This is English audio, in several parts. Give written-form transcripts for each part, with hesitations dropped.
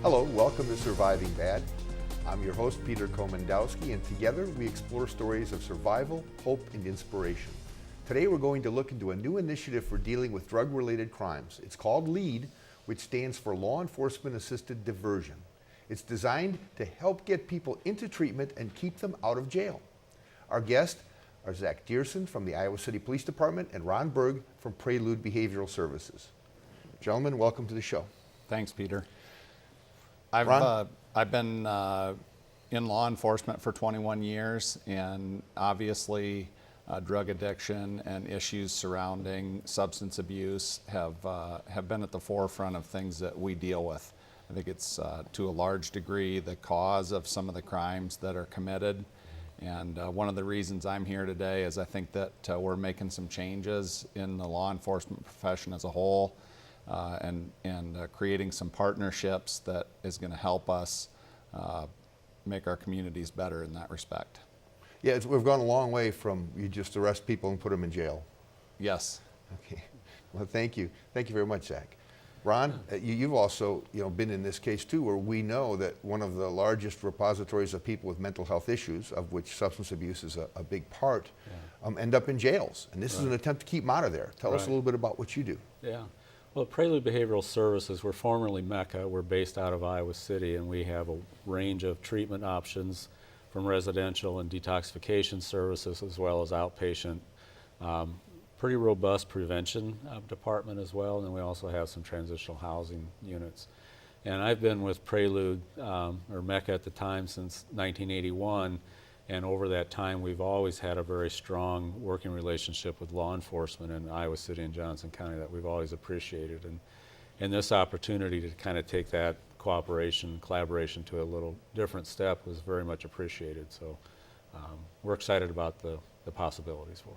Hello, welcome to Surviving Bad. I'm your host, Peter Komendowski, and together we explore stories of survival, hope, and inspiration. Today we're going to look into a new initiative for dealing with drug-related crimes. It's called LEAD, which stands for Law Enforcement Assisted Diversion. It's designed to help get people into treatment and keep them out of jail. Our guests are Zach Dearson from the Iowa City Police Department and Ron Berg from Prelude Behavioral Services. Gentlemen, welcome to the show. Thanks, Peter. Ron? I've been in law enforcement for 21 years, and obviously drug addiction and issues surrounding substance abuse have been at the forefront of things that we deal with. I think it's to a large degree the cause of some of the crimes that are committed. And one of the reasons I'm here today is I think that we're making some changes in the law enforcement profession as a whole, and creating some partnerships that is going to help us make our communities better in that respect. Yeah, we've gone a long way from you just arrest people and put them in jail. Yes. Okay. Well, thank you. Thank you very much, Zach. Ron, you've also been in this case too, where we know that one of the largest repositories of people with mental health issues, of which substance abuse is a big part, end up in jails. And this is an attempt to keep them out of there. Tell us a little bit about what you do. Yeah. Well, Prelude Behavioral Services, we're formerly Mecca. We're based out of Iowa City, and we have a range of treatment options from residential and detoxification services as well as outpatient. Pretty robust prevention department as well, and then we also have some transitional housing units. And I've been with Prelude, or Mecca at the time, since 1981, and over that time we've always had a very strong working relationship with law enforcement in Iowa City and Johnson County that we've always appreciated. And this opportunity to kind of take that cooperation, collaboration to a little different step was very much appreciated. So we're excited about the possibilities for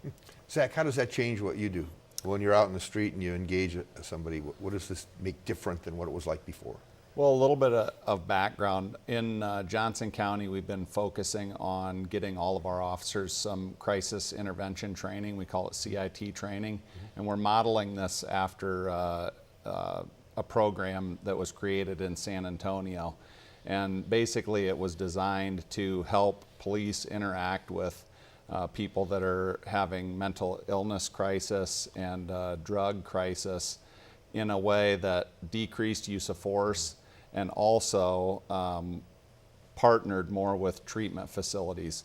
it. Zach, how does that change what you do? When you're out in the street and you engage somebody, what does this make different than what it was like before? Well, a little bit of background. In Johnson County, we've been focusing on getting all of our officers some crisis intervention training. We call it CIT training. And we're modeling this after a program that was created in San Antonio. And basically it was designed to help police interact with people that are having mental illness crisis and drug crisis in a way that decreased use of force and also partnered more with treatment facilities.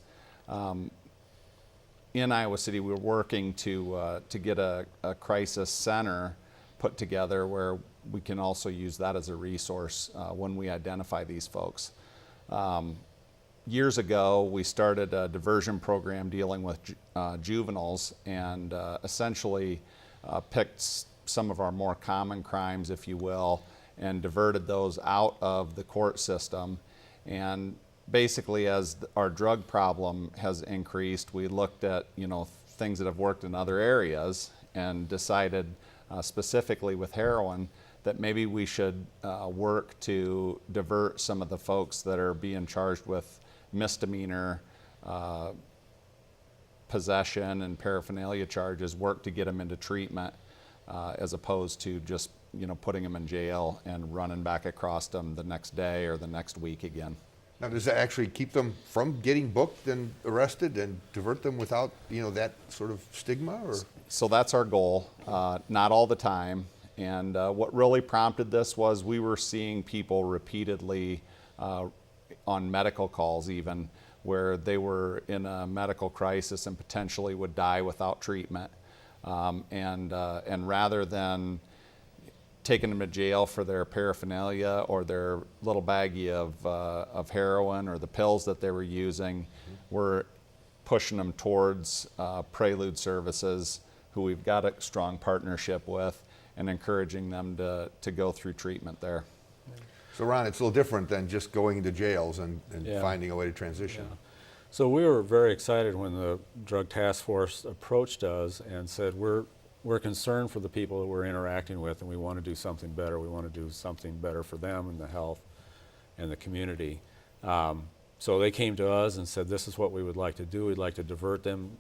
In Iowa City, we're working to get a crisis center put together where we can also use that as a resource when we identify these folks. Years ago, we started a diversion program dealing with juveniles and essentially picked some of our more common crimes, if you will, and diverted those out of the court system. And basically, as our drug problem has increased, we looked at things that have worked in other areas and decided specifically with heroin that maybe we should work to divert some of the folks that are being charged with misdemeanor possession and paraphernalia charges, work to get them into treatment as opposed to just putting them in jail and running back across them the next day or the next week again. Now, does that actually keep them from getting booked and arrested and divert them without that sort of stigma? Or? So that's our goal, not all the time. And what really prompted this was we were seeing people repeatedly on medical calls even, where they were in a medical crisis and potentially would die without treatment. And rather than taking them to jail for their paraphernalia or their little baggie of heroin or the pills that they were using, we're pushing them towards Prelude Services, who we've got a strong partnership with, and encouraging them to go through treatment there. So Ron, it's a little different than just going into jails and finding a way to transition. Yeah. So we were very excited when the Drug Task Force approached us and said, we're concerned for the people that we're interacting with, and we want to do something better. We want to do something better for them and the health and the community. So they came to us and said, this is what we would like to do. We'd like to divert them,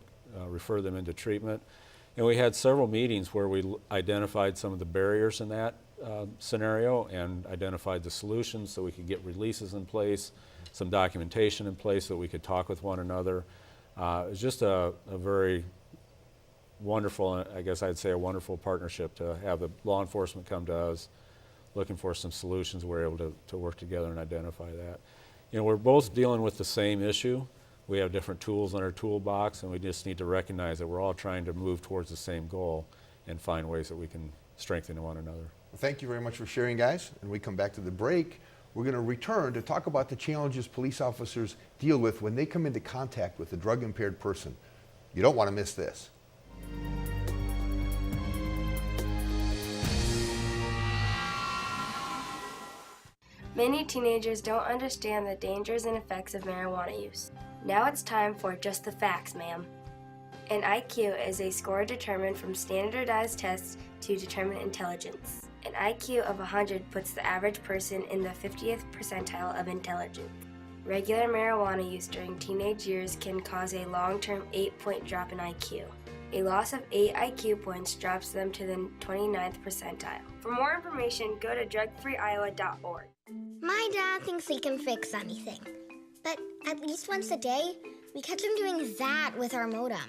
refer them into treatment. And we had several meetings where we identified some of the barriers in that scenario and identified the solutions so we could get releases in place, some documentation in place so we could talk with one another. It was just a very wonderful, I guess I'd say a wonderful partnership to have the law enforcement come to us looking for some solutions. We're able to work together and identify that. You know, we're both dealing with the same issue. We have different tools in our toolbox, and we just need to recognize that we're all trying to move towards the same goal and find ways that we can strengthen one another. Well, thank you very much for sharing, guys. And we come back to the break. We're going to return to talk about the challenges police officers deal with when they come into contact with a drug-impaired person. You don't want to miss this. Many teenagers don't understand the dangers and effects of marijuana use. Now it's time for Just the Facts, ma'am. An IQ is a score determined from standardized tests to determine intelligence. An IQ of 100 puts the average person in the 50th percentile of intelligence. Regular marijuana use during teenage years can cause a long-term 8-point drop in IQ. A loss of 8 IQ points drops them to the 29th percentile. For more information, go to drugfreeiowa.org. My dad thinks he can fix anything, but at least once a day, we catch him doing that with our modem.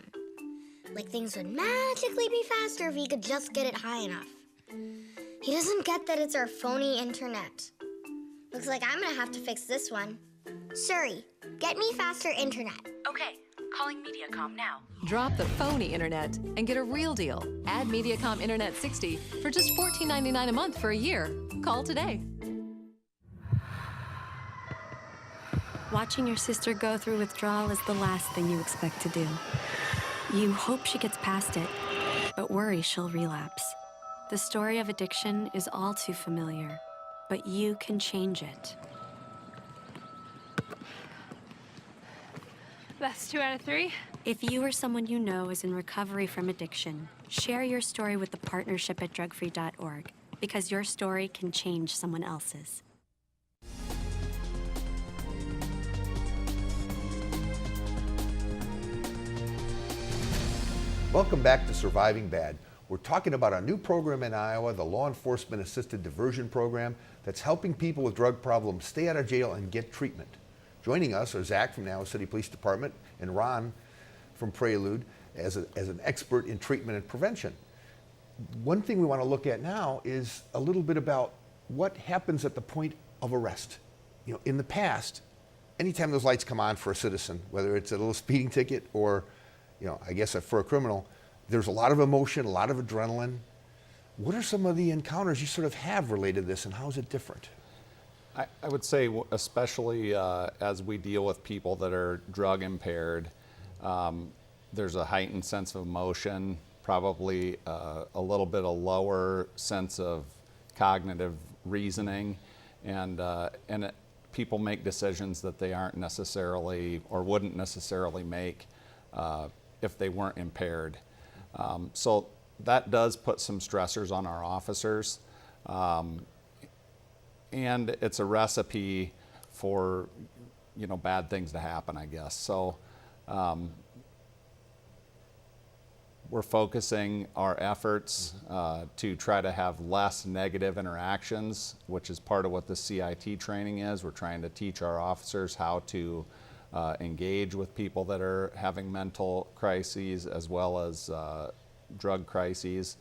Like things would magically be faster if he could just get it high enough. He doesn't get that it's our phony internet. Looks like I'm gonna have to fix this one. Siri, get me faster internet. Okay, calling Mediacom now. Drop the phony internet and get a real deal. Add Mediacom Internet 60 for just $14.99 a month for a year. Call today. Watching your sister go through withdrawal is the last thing you expect to do. You hope she gets past it, but worry she'll relapse. The story of addiction is all too familiar, but you can change it. That's 2 out of 3. If you or someone you know is in recovery from addiction, share your story with the partnership at drugfree.org, because your story can change someone else's. Welcome back to Surviving Bad. We're talking about a new program in Iowa, the Law Enforcement Assisted Diversion Program, that's helping people with drug problems stay out of jail and get treatment. Joining us are Zach from the Iowa City Police Department and Ron from Prelude as an expert in treatment and prevention. One thing we want to look at now is a little bit about what happens at the point of arrest. You know, in the past, anytime those lights come on for a citizen, whether it's a little speeding ticket or, you know, I guess for a criminal, there's a lot of emotion, a lot of adrenaline. What are some of the encounters you sort of have related to this, and how is it different? I would say, especially as we deal with people that are drug impaired, there's a heightened sense of emotion, probably a little bit of lower sense of cognitive reasoning, and people make decisions that they aren't necessarily or wouldn't necessarily make if they weren't impaired. So that does put some stressors on our officers. And it's a recipe for, you know, bad things to happen, I guess. So we're focusing our efforts to try to have less negative interactions, which is part of what the CIT training is. We're trying to teach our officers how to engage with people that are having mental crises as well as drug crises.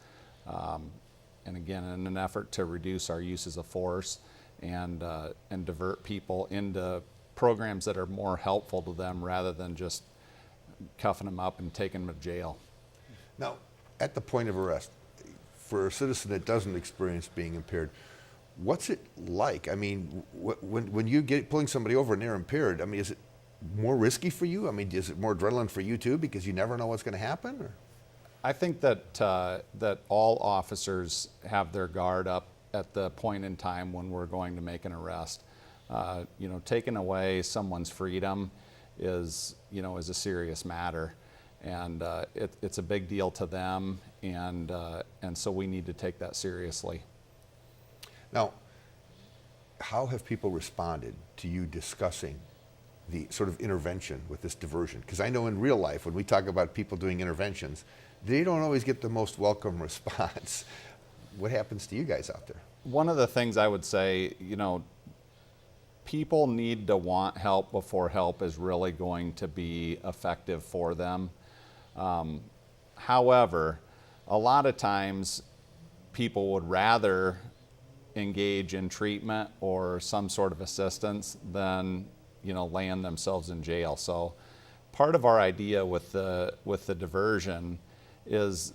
And again, in an effort to reduce our uses of force and divert people into programs that are more helpful to them rather than just cuffing them up and taking them to jail. Now, at the point of arrest, for a citizen that doesn't experience being impaired, what's it like? I mean, when you get pulling somebody over and they're impaired, I mean, is it more risky for you? I mean, is it more adrenaline for you too, because you never know what's going to happen? Or? I think that that all officers have their guard up at the point in time when we're going to make an arrest. You know, taking away someone's freedom is a serious matter, and it's a big deal to them, and so we need to take that seriously. Now, how have people responded to you discussing the sort of intervention with this diversion? Because I know in real life, when we talk about people doing interventions, they don't always get the most welcome response. what happens to you guys out there? One of the things I would say, people need to want help before help is really going to be effective for them. However, a lot of times people would rather engage in treatment or some sort of assistance than land themselves in jail. So part of our idea with the diversion is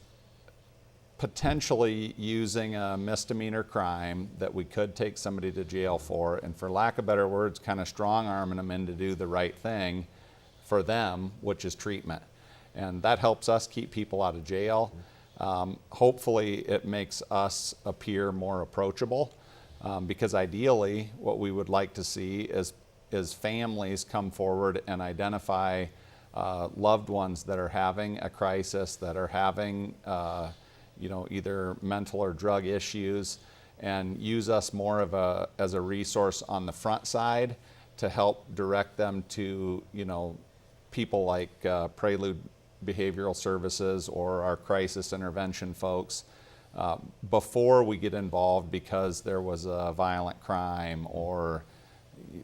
potentially using a misdemeanor crime that we could take somebody to jail for, and for lack of better words, kind of strong-arming them in to do the right thing for them, which is treatment. And that helps us keep people out of jail. Hopefully it makes us appear more approachable, because ideally what we would like to see is families come forward and identify loved ones that are having a crisis, that are having either mental or drug issues, and use us more as a resource on the front side to help direct them to people like Prelude Behavioral Services or our crisis intervention folks before we get involved because there was a violent crime or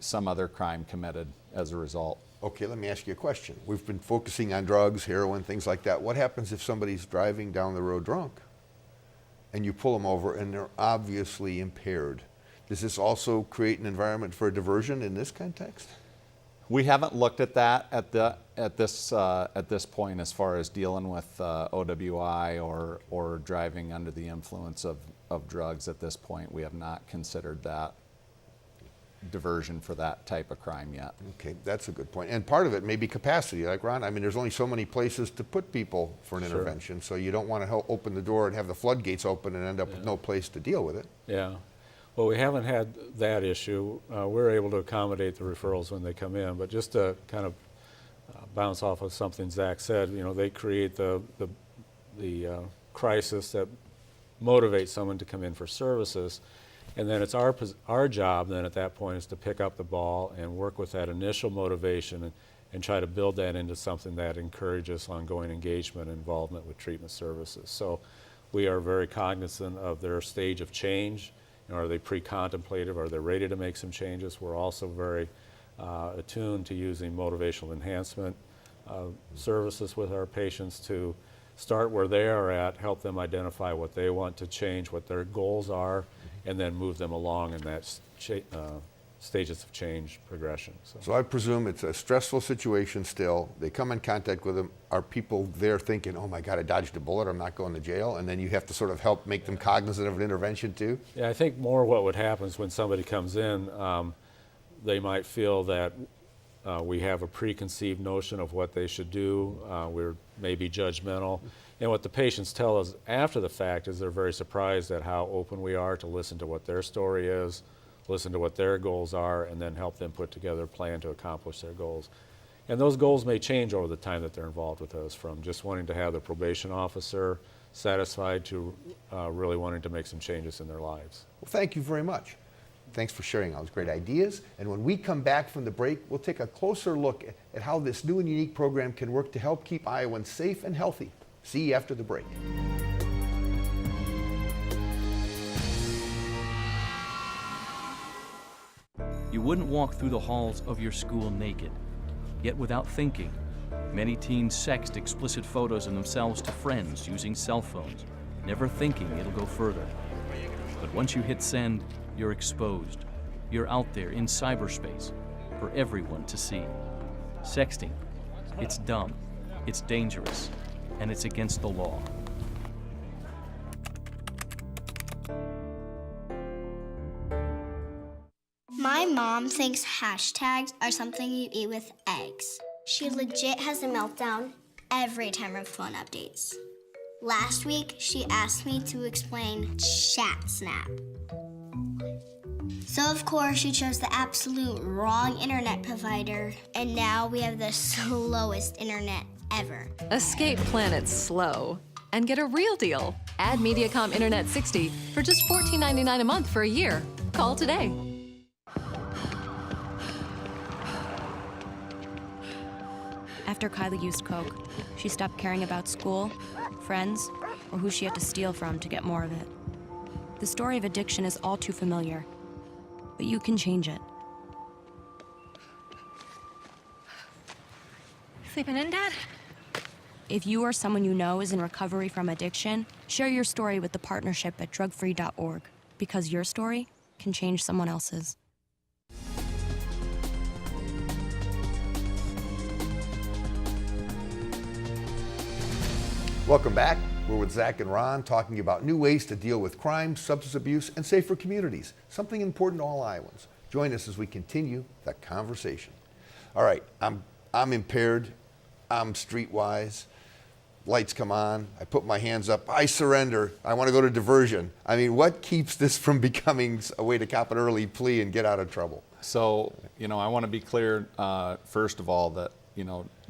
some other crime committed as a result. Okay, let me ask you a question. We've been focusing on drugs, heroin, things like that. What happens if somebody's driving down the road drunk and you pull them over and they're obviously impaired? Does this also create an environment for a diversion in this context? We haven't looked at that at this point as far as dealing with OWI or driving under the influence of drugs. At this point, we have not considered that diversion for that type of crime yet. Okay, that's a good point. And part of it may be capacity, like Ron. I mean, there's only so many places to put people for an intervention, so you don't want to open the door and have the floodgates open and end up with no place to deal with it. Yeah. Well, we haven't had that issue. We're able to accommodate the referrals when they come in, but just to kind of bounce off of something Zach said, they create the crisis that motivates someone to come in for services. And then it's our job then at that point is to pick up the ball and work with that initial motivation and try to build that into something that encourages ongoing engagement and involvement with treatment services. So we are very cognizant of their stage of change. Are they pre-contemplative? Are they ready to make some changes? We're also very attuned to using motivational enhancement services with our patients to start where they are at, help them identify what they want to change, what their goals are, and then move them along in that stages of change progression. So I presume it's a stressful situation still. They come in contact with them. Are people there thinking, oh my God, I dodged a bullet, I'm not going to jail? And then you have to sort of help make them cognizant of an intervention too? Yeah, I think more what would happen is when somebody comes in, they might feel that we have a preconceived notion of what they should do. We're maybe judgmental. And what the patients tell us after the fact is they're very surprised at how open we are to listen to what their story is, listen to what their goals are, and then help them put together a plan to accomplish their goals. And those goals may change over the time that they're involved with us, from just wanting to have the probation officer satisfied to really wanting to make some changes in their lives. Well, thank you very much. Thanks for sharing all those great ideas. And when we come back from the break, we'll take a closer look at how this new and unique program can work to help keep Iowans safe and healthy. See you after the break. You wouldn't walk through the halls of your school naked. Yet without thinking, many teens sext explicit photos of themselves to friends using cell phones, never thinking it'll go further. But once you hit send, you're exposed. You're out there in cyberspace for everyone to see. Sexting, it's dumb, it's dangerous, and it's against the law. My mom thinks hashtags are something you eat with eggs. She legit has a meltdown every time her phone updates. Last week, she asked me to explain chat snap. So of course, she chose the absolute wrong internet provider, and now we have the slowest internet ever. Escape Planet Slow and get a real deal. Add Mediacom Internet 60 for just $14.99 a month for a year. Call today. After Kylie used coke, she stopped caring about school, friends, or who she had to steal from to get more of it. The story of addiction is all too familiar, but you can change it. Sleeping in, Dad? If you or someone you know is in recovery from addiction, share your story with the partnership at drugfree.org, because your story can change someone else's. Welcome back. We're with Zach and Ron talking about new ways to deal with crime, substance abuse, and safer communities, something important to all Iowans. Join us as we continue the conversation. All right, I'm impaired, I'm streetwise, lights come on, I put my hands up, I surrender, I want to go to diversion. I mean, what keeps this from becoming a way to cop an early plea and get out of trouble? So, I want to be clear, first of all, that,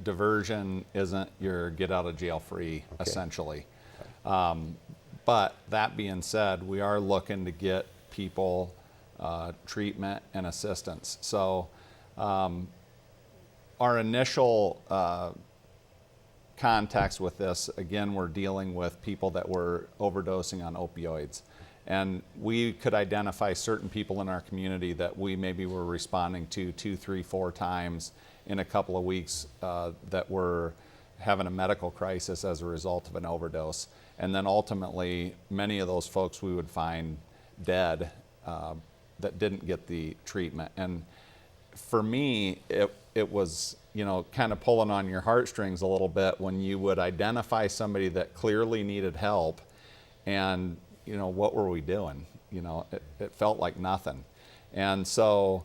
diversion isn't your get out of jail free, essentially. But that being said, we are looking to get people treatment and assistance. So our initial contacts with this, again, we're dealing with people that were overdosing on opioids. And we could identify certain people in our community that we maybe were responding to 2, 3, 4 times in a couple of weeks that were having a medical crisis as a result of an overdose. And then ultimately, many of those folks we would find dead that didn't get the treatment. And for me, it was, kind of pulling on your heartstrings a little bit when you would identify somebody that clearly needed help and, what were we doing? It felt like nothing. And so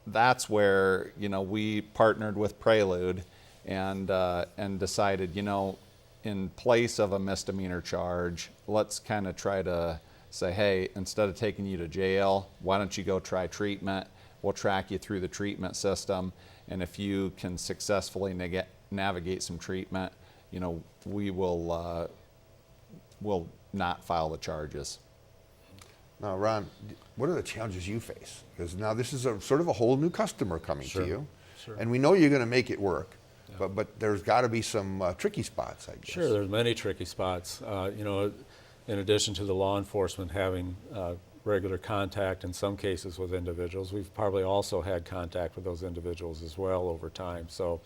that's where, we partnered with Prelude and decided, in place of a misdemeanor charge, let's kind of try to say, hey, instead of taking you to jail, why don't you go try treatment? We'll track you through the treatment system, and if you can successfully navigate some treatment, we will not file the charges. Now, Ron, what are the challenges you face? Because now this is sort of a whole new customer coming to you, and we know you're going to make it work. Yeah. But there's got to be some tricky spots, I guess. Sure, there's many tricky spots. In addition to the law enforcement having regular contact in some cases with individuals, we've probably also had contact with those individuals as well over time. So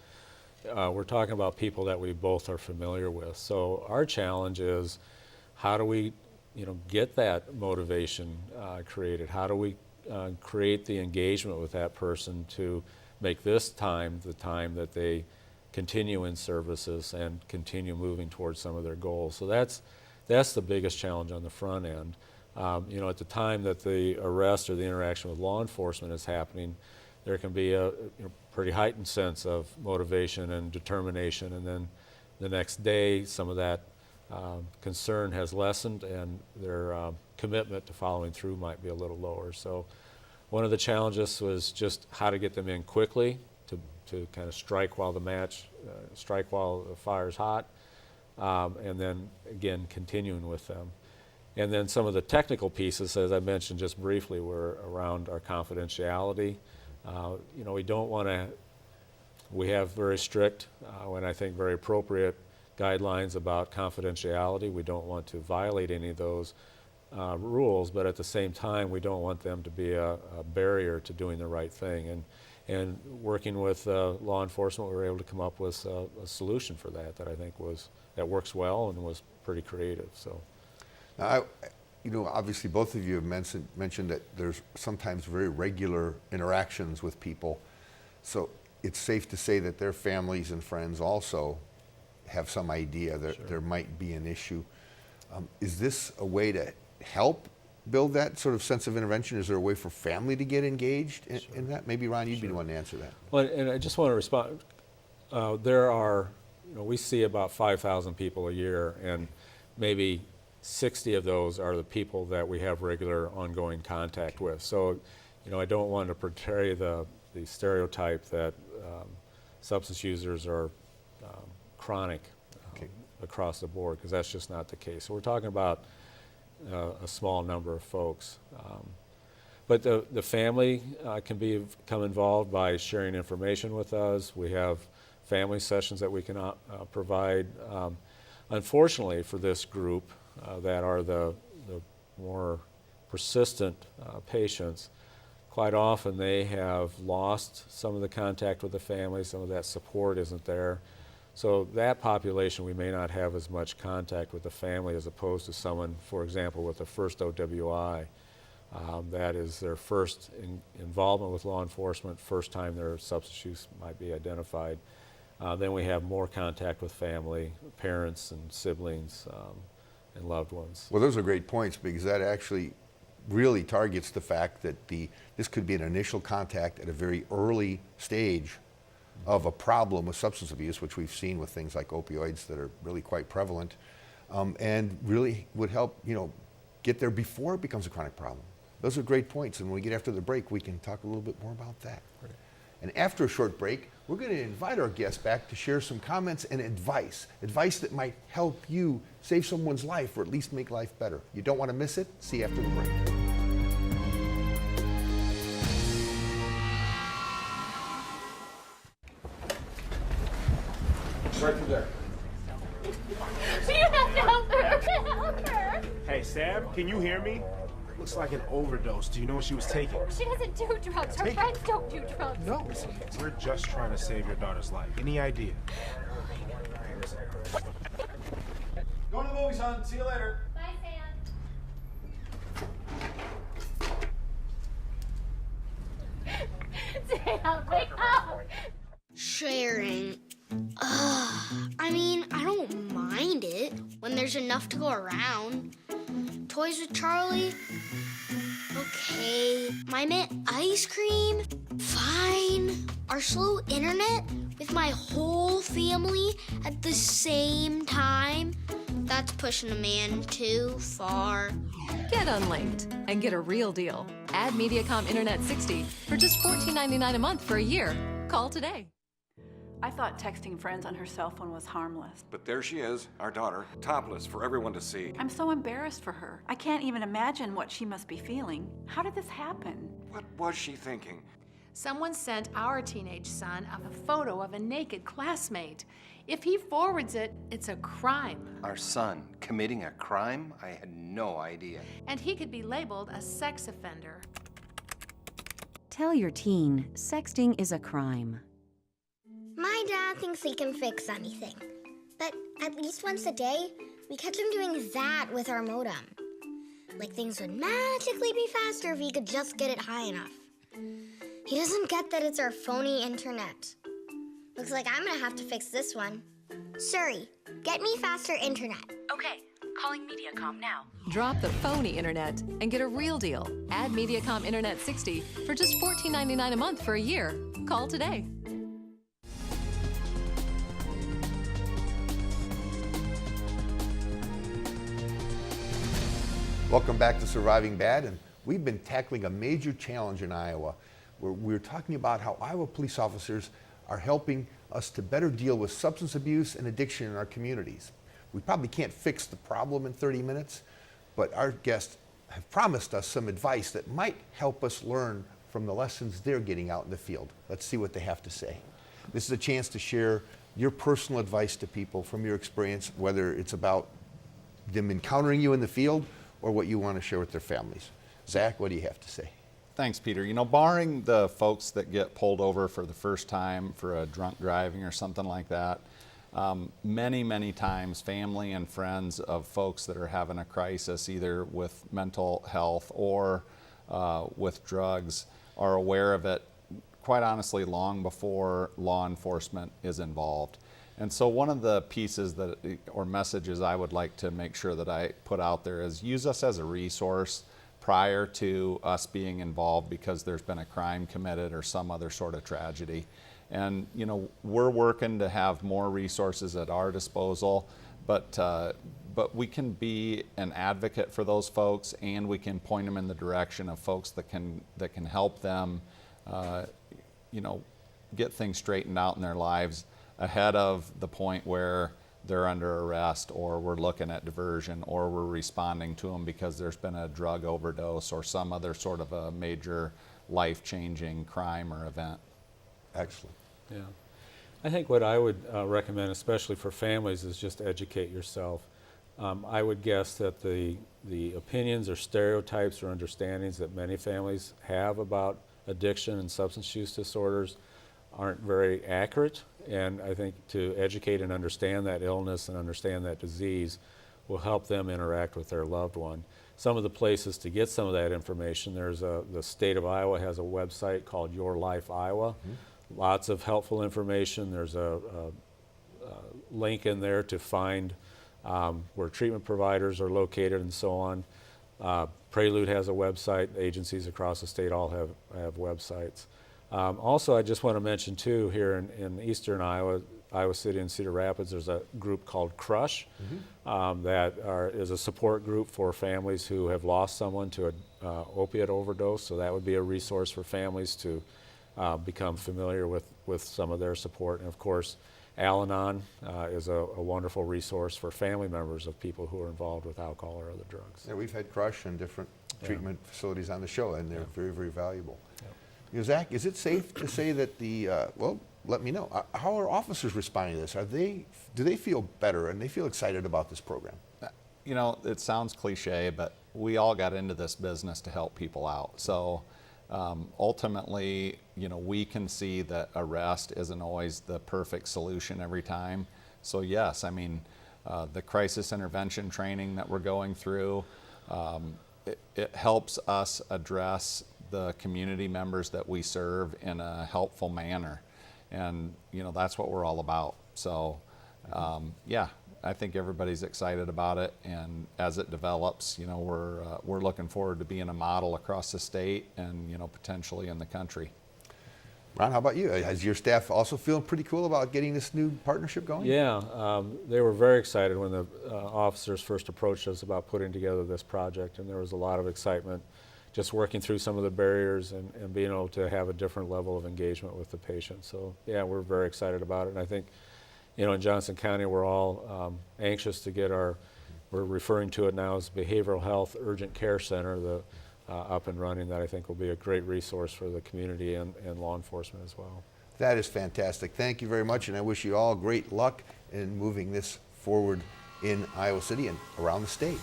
we're talking about people that we both are familiar with. So our challenge is, how do we get that motivation created? How do we create the engagement with that person to make this time the time that they continue in services and continue moving towards some of their goals? So that's the biggest challenge on the front end. At the time that the arrest or the interaction with law enforcement is happening, there can be a pretty heightened sense of motivation and determination, and then the next day some of that concern has lessened and their commitment to following through might be a little lower. So one of the challenges was just how to get them in quickly to kind of strike while the fire's hot, and then again continuing with them. And then some of the technical pieces, as I mentioned just briefly, were around our confidentiality. We have very strict and I think very appropriate guidelines about confidentiality. We don't want to violate any of those rules, but at the same time, we don't want them to be a barrier to doing the right thing. And working with law enforcement, we were able to come up with a solution for that I think that works well and was pretty creative. So, now, obviously both of you have mentioned that there's sometimes very regular interactions with people, so it's safe to say that their families and friends also have some idea that there might be an issue. Is this a way to help build that sort of sense of intervention? Is there a way for family to get engaged in that? Maybe Ron, you'd be the one to answer that. Well, and I just want to respond. There are, we see about 5,000 people a year, and maybe 60 of those are the people that we have regular ongoing contact with. So, I don't want to portray the stereotype that substance users are chronic across the board, because that's just not the case. So we're talking about a small number of folks. But the family can become involved by sharing information with us. We have family sessions that we can provide. Unfortunately for this group that are the more persistent patients, quite often they have lost some of the contact with the family, some of that support isn't there. So that population, we may not have as much contact with the family as opposed to someone, for example, with the first OWI. That is their first involvement with law enforcement, first time their substance use might be identified. Then we have more contact with family, parents and siblings and loved ones. Well, those are great points, because that actually really targets the fact that this could be an initial contact at a very early stage of a problem with substance abuse, which we've seen with things like opioids that are really quite prevalent, and really would help, get there before it becomes a chronic problem. Those are great points, and when we get after the break, we can talk a little bit more about that. Right. And after a short break, we're going to invite our guests back to share some comments and advice that might help you save someone's life or at least make life better. You don't want to miss it. See you after the break. Right through there. You have to help her! Help her! Hey, Sam, can you hear me? Looks like an overdose. Do you know what she was taking? She doesn't do drugs. Her friends don't do drugs. No, we're just trying to save your daughter's life. Any idea? Going to the movies, hon. See you later. Bye, Sam. Sam, wake up! Sharing. I mean, I don't mind it when there's enough to go around. Toys with Charlie? Okay. My mint ice cream? Fine. Our slow internet with my whole family at the same time? That's pushing a man too far. Get unlinked and get a real deal. Add Mediacom Internet 60 for just $14.99 a month for a year. Call today. I thought texting friends on her cell phone was harmless. But there she is, our daughter, topless for everyone to see. I'm so embarrassed for her. I can't even imagine what she must be feeling. How did this happen? What was she thinking? Someone sent our teenage son a photo of a naked classmate. If he forwards it, it's a crime. Our son committing a crime? I had no idea. And he could be labeled a sex offender. Tell your teen, sexting is a crime. My dad thinks he can fix anything. But at least once a day, we catch him doing that with our modem. Like things would magically be faster if he could just get it high enough. He doesn't get that it's our phony internet. Looks like I'm gonna have to fix this one. Siri, get me faster internet. Okay, calling Mediacom now. Drop the phony internet and get a real deal. Add Mediacom Internet 60 for just $14.99 a month for a year. Call today. Welcome back to Surviving Bad, and we've been tackling a major challenge in Iowa, where we're talking about how Iowa police officers are helping us to better deal with substance abuse and addiction in our communities. We probably can't fix the problem in 30 minutes, but our guests have promised us some advice that might help us learn from the lessons they're getting out in the field. Let's see what they have to say. This is a chance to share your personal advice to people from your experience, whether it's about them encountering you in the field or what you want to share with their families. Zach, what do you have to say? Thanks, Peter. You know, barring the folks that get pulled over for the first time for a drunk driving or something like that, many times family and friends of folks that are having a crisis, either with mental health or with drugs, are aware of it, quite honestly, long before law enforcement is involved. And so one of the pieces that, or messages I would like to make sure that I put out there is use us as a resource prior to us being involved because there's been a crime committed or some other sort of tragedy. And you know, we're working to have more resources at our disposal, but we can be an advocate for those folks, and we can point them in the direction of folks that can help them, you know, get things straightened out in their lives ahead of the point where they're under arrest, or we're looking at diversion, or we're responding to them because there's been a drug overdose or some other sort of a major life-changing crime or event. Excellent. Yeah. I think what I would recommend, especially for families, is just educate yourself. I would guess that the opinions or stereotypes or understandings that many families have about addiction and substance use disorders aren't very accurate. And I think to educate and understand that illness and understand that disease will help them interact with their loved one. Some of the places to get some of that information, the state of Iowa has a website called Your Life Iowa. Mm-hmm. Lots of helpful information. There's a link in there to find where treatment providers are located and so on. Prelude has a website. Agencies across the state all have websites. Also, I just want to mention too, here in eastern Iowa, Iowa City and Cedar Rapids, there's a group called CRUSH that is a support group for families who have lost someone to an opiate overdose. So that would be a resource for families to become familiar with some of their support. And of course, Al-Anon is a wonderful resource for family members of people who are involved with alcohol or other drugs. Yeah, we've had CRUSH and different treatment facilities on the show, and they're very, very valuable. Yeah. You know, Zach, is it safe to say that well, let me know, how are officers responding to this? Do they feel better and they feel excited about this program? You know, it sounds cliche, but we all got into this business to help people out. So ultimately, you know, we can see that arrest isn't always the perfect solution every time. So yes, I mean, the crisis intervention training that we're going through, it helps us address the community members that we serve in a helpful manner. And, you know, that's what we're all about. So, yeah, I think everybody's excited about it. And as it develops, you know, we're looking forward to being a model across the state and, you know, potentially in the country. Ron, how about you? Has your staff also feeling pretty cool about getting this new partnership going? Yeah, they were very excited when the officers first approached us about putting together this project, and there was a lot of excitement just working through some of the barriers and being able to have a different level of engagement with the patient. So yeah, we're very excited about it. And I think, you know, in Johnson County, we're all anxious to get we're referring to it now as Behavioral Health Urgent Care Center, up and running, that I think will be a great resource for the community and law enforcement as well. That is fantastic. Thank you very much, and I wish you all great luck in moving this forward in Iowa City and around the state.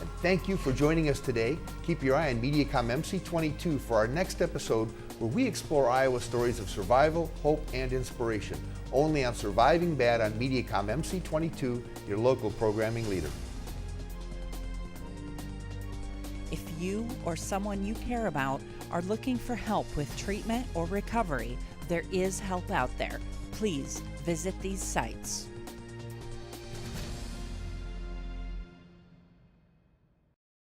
And thank you for joining us today. Keep your eye on Mediacom MC22 for our next episode, where we explore Iowa stories of survival, hope, and inspiration. Only on Surviving Bad on Mediacom MC22, your local programming leader. If you or someone you care about are looking for help with treatment or recovery, there is help out there. Please visit these sites.